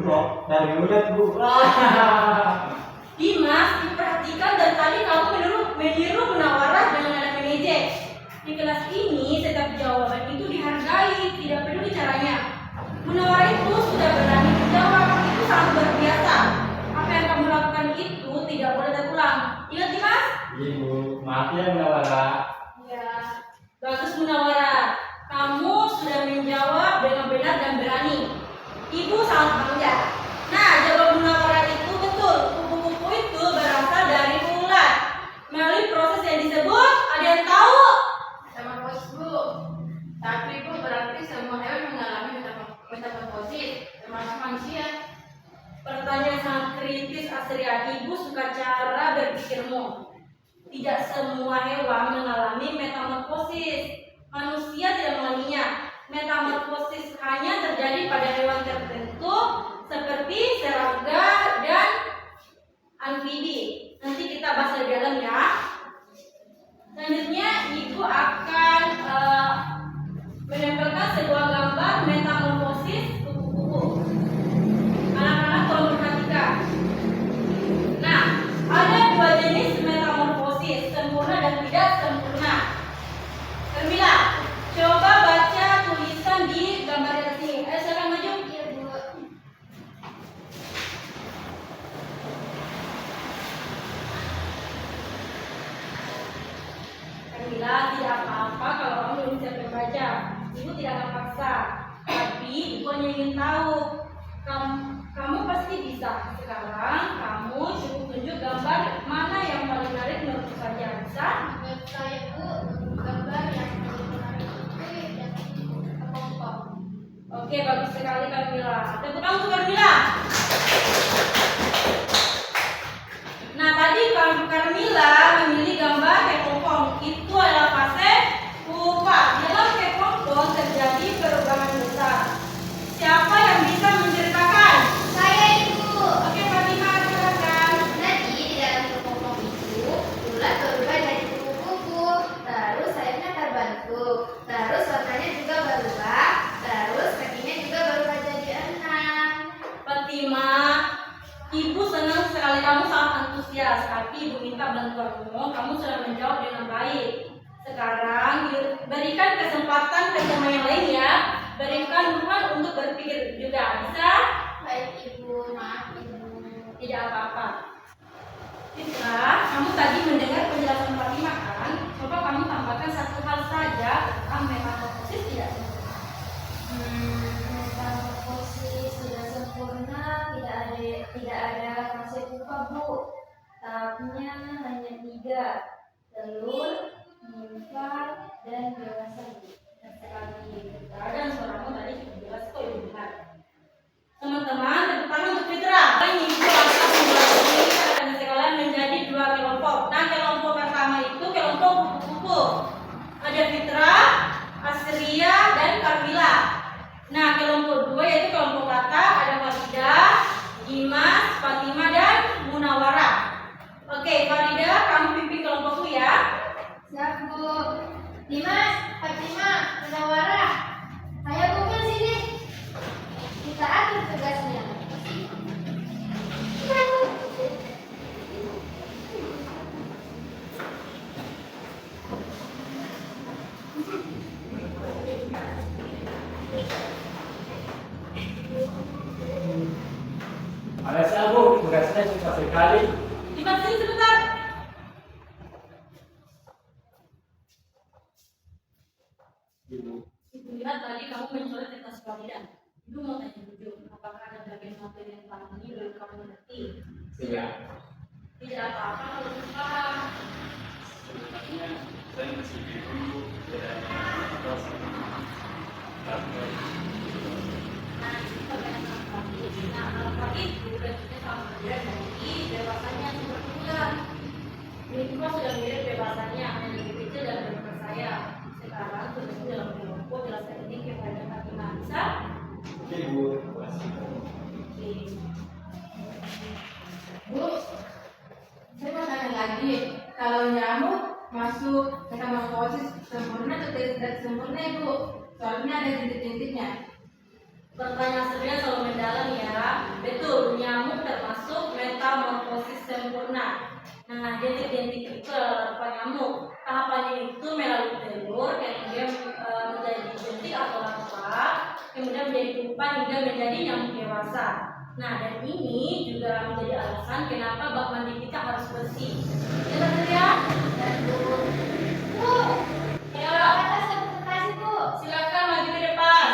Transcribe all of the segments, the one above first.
kok dari ulat Bu. Dimas, diperhatikan dari tadi kamu meniru Munawarah dengan nada mengejek. Di kelas ini setiap jawaban itu dihargai, tidak peduli caranya. Munawarah itu sudah berani menjawab, itu sangat luar biasa. Apa yang kamu lakukan itu tidak boleh terulang. Ingat Dimas? Iya Bu, maaf ya Munawarah. Ya, bagus Munawarah. Kamu sudah menjawab dengan benar dan berani. Ibu sangat bangga. Nah, jawaban Munawarah itu betul. Kupu-kupu itu berasal dari ulat. Melalui proses yang disebut, ada yang tahu? Metamorfosis Bu. Tapi Bu, berarti semua hewan mengalami metamorfosis, termasuk manusia. Pertanyaan sangat kritis Asria. Ibu suka cara berpikirmu. Tidak semua hewan mengalami metamorfosis. Manusia tidak mengalaminya. Metamorfosis hanya terjadi pada hewan tertentu seperti serangga dan amfibi. Nanti kita bahas lebih dalam ya. Selanjutnya ibu akan menempelkan sebuah gambar metamorfosis kupu-kupu. Anak-anak tolong perhatikan. Nah, ada dua jenis metamorfosis, sempurna dan tidak sempurna. Termila, coba baca tulisan di gambar di atas ini. Ayo silakan maju. Iya Bu. Termila, tidak apa-apa kalau kamu belum bisa membaca. Ibu tidak akan paksa. Tapi ibu hanya ingin tahu. Kamu pasti bisa. Sekarang kamu cukup tunjuk gambar mana yang paling menarik menurut saja. Bisa? Menurut saya Bu, gambar yang paling menarik itu yang kepompong. Oke, bagus sekali Carmila. Tepuk tangan untuk Carmila. Nah, tadi Carmila memilih gambar kepompong. Itu adalah fase pupa. Di dalam kepompong terjadi perubahan besar. Siapa yang bisa menceritakan? Saya Ibu. Oke, Fatimah, silakan. Jadi di dalam kepompong itu ulat berubah jadi kupu-kupu, terus sayapnya terbentuk, terus warnanya juga berubah, terus kakinya juga berubah jadi 6. Fatimah, ibu senang sekali kamu sangat antusias. Tapi ibu minta bantuanmu. Kamu sudah menjawab dengan baik. Sekarang berikan kesempatan ke teman yang lain ya. Berikan ruang untuk berpikir juga. Bisa? Baik Ibu, maaf Ibu. Tidak apa-apa. Fitra, kamu tadi mendengar penjelasan Fatimah kan? Coba kamu tambahkan satu hal saja tentang metamorfosis tidak sempurna. Metamorfosis sudah sempurna, tidak ada fase pupa Bu. Tahapnya hanya 3, telur, nimfa, dan dewasa Bu. Sekali Fitra dan suaramu tadi cukup jelas kok ibu dengar. Teman-teman, tepuk tangan untuk Fitra. Ini ibu akan membagi rekan sekalian menjadi 2 kelompok. Nah, kelompok pertama itu kelompok kupu-kupu. Ada Fitra, Asria, dan Carmila. Nah, kelompok 2 yaitu kelompok kata. Ada Faridah, Dimas, Fatimah, dan Munawarah. Oke, Faridah, kamu pimpin kelompokku ya. Siap Bu. Dimas, Fatimah, Munawarah, ayo kumpul sini. Kita atur tugasnya. Makasih Bu, tugasnya susah sekali. Dimas, sini sebentar. Ibu, Ibu lihat tadi kamu mencoret kertas Faridah. Ibu mau tanya jujur, apakah ada bagian materi yang tadi belum kamu mengerti? tidak. Tidak apa-apa kalau lupa. Sebenarnya saya masih bingung bedanya atas sama Nah, itu bagian alfabet. Nah, alfabet itu bentuknya sama berbeda dari dewasanya seperti ular. Minimal sudah mirip dewasanya, hanya lebih kecil dan berupa saya. Sekarang tugasnya dalam kelompok jelaskan ini kepada Fatimah. Bisa? Oke Bu, terima kasih. Oke. Bu, saya mau tanya lagi, kalau nyamuk masuk metamorfosis sempurna atau tidak sempurna Ibu? Soalnya ada titik-titiknya. Pertanyaan sebenarnya selalu mendalam ya. Betul, nyamuk termasuk metamorfosis sempurna. Nah, jentik-jentik itu adalah larva nyamuk. Tahapannya itu melalui telur, kemudian menjadi jentik atau larva, kemudian menjadi pupa hingga menjadi nyamuk dewasa. Nah, dan ini juga menjadi alasan kenapa bak mandi kita harus bersih. Ya, dan Bu. Ya, Atas presentasi, Bu. silakan maju ke depan.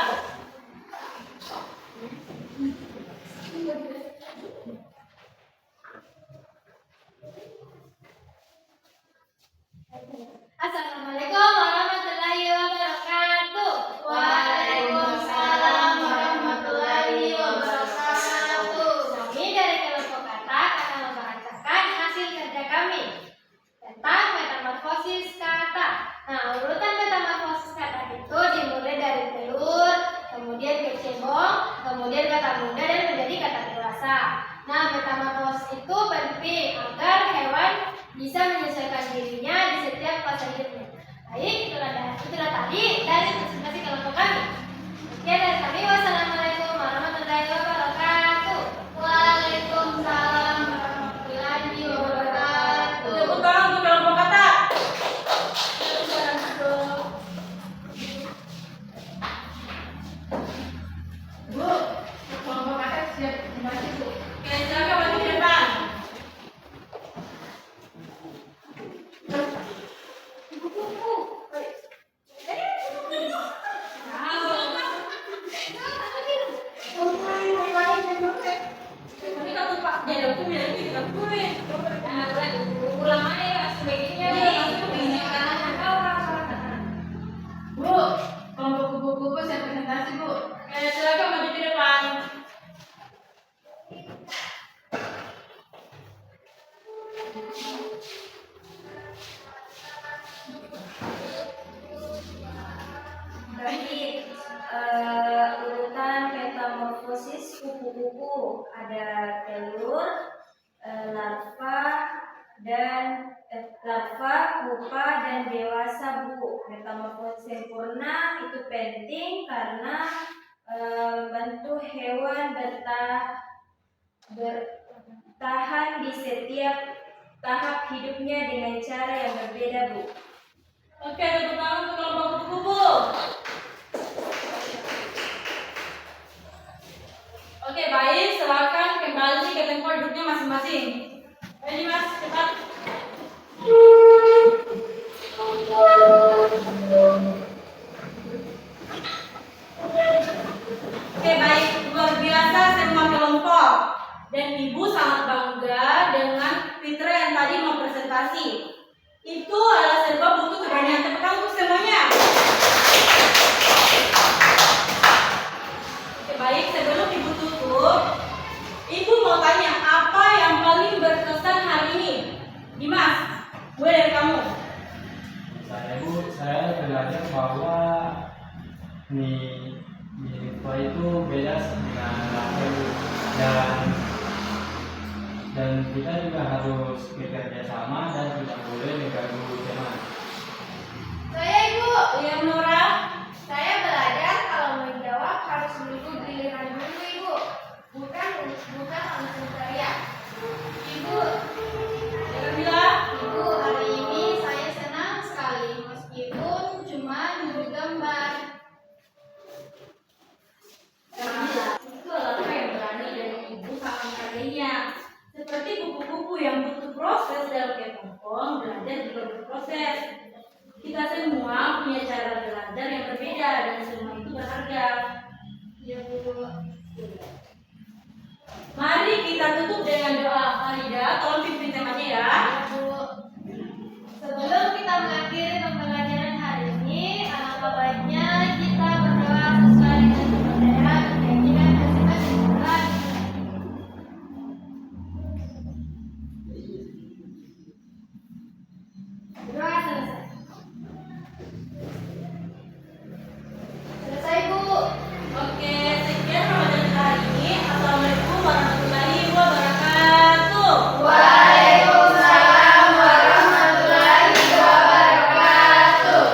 Assalamualaikum warahmatullahi wabarakatuh. Waalaikumsalam warahmatullahi wabarakatuh. Kami dari kelompok kata akan membacakan hasil kerja kami tentang metamorfosis kata. Nah, urutan metamorfosis kata itu dimulai dari telur, kemudian kecebong, kemudian kata muda dan menjadi kata dewasa. Nah, metamorfosis itu penting agar hewan bisa menyesuaikan dirinya di setiap fase hidupnya. Baik, itulah tadi dari presentasi kelompok kami. Sekian dari kami. Wassalamualaikum warahmatullahi wabarakatuh. Waalaikumsalam warahmatullahi wabarakatuh. Tepuk tangan untuk kelompok kata. Bu, kelompok kata siap membaca, Bu. Oke, silakan maju ke depan. Ini kan tuh Pak, jadi aku bilang gitu kan gue. Ulang aja ya, sebaiknya Bu, kelompok kupu-kupu saya presentasi, Bu. Oke, silakan maju ke depan. Baik, urutan metamorfosis kupu-kupu ada telur, larva, pupa dan dewasa, Bu. Metamorfosis sempurna itu penting karena membantu hewan bertahan di setiap tahap hidupnya dengan cara yang berbeda, Bu. Oke, tepuk tangan untuk kelompok kupu-kupu. Oke, baik, silakan kembali ke tempat duduknya masing-masing. Ini Mas, cepat. Oke, baik, luar biasa semua kelompok. Dan Ibu sangat bangga dengan Fitra yang tadi mau presentasi. Itu adalah sebab butuh keberanian. Tepuk tangan untuk semuanya. Oke, baik, sebelum Ibu tutup, Ibu mau tanya apa yang paling berkesan hari ini? Dimas, gue dari kamu. Saya belajar bahwa Nilai itu beda dengan laki, Bu. Dan kita juga harus bekerja sama dan tidak boleh mengganggu teman. Saya, Ibu. Iya, Nora. Saya belajar kalau menjawab harus menunggu giliran dulu, Ibu. Bukan langsung teriak. Ibu, Camilla. Ibu, hari ini saya senang sekali meskipun cuma duduk gambar. Camilla, itu adalah yang berani dan Ibu sangat menghargainya. Seperti kupu-kupu yang butuh proses dalam kepompong, belajar juga berproses. Kita semua punya cara belajar yang berbeda dan semua itu berharga. Ya, Bu. Mari kita tutup dengan doa. Farida, tolong pimpin temanya ya. Bu. Sebelum kita mengakhiri pembelajaran hari ini, alangkah baiknya kita berdoa sesuai dengan kepercayaan dan keyakinan masing-masing. Doa selesai. Selesai, Bu. Oke, sekian pembelajaran kita hari ini. Assalamualaikum warahmatullahi wabarakatuh. Waalaikumsalam warahmatullahi wabarakatuh.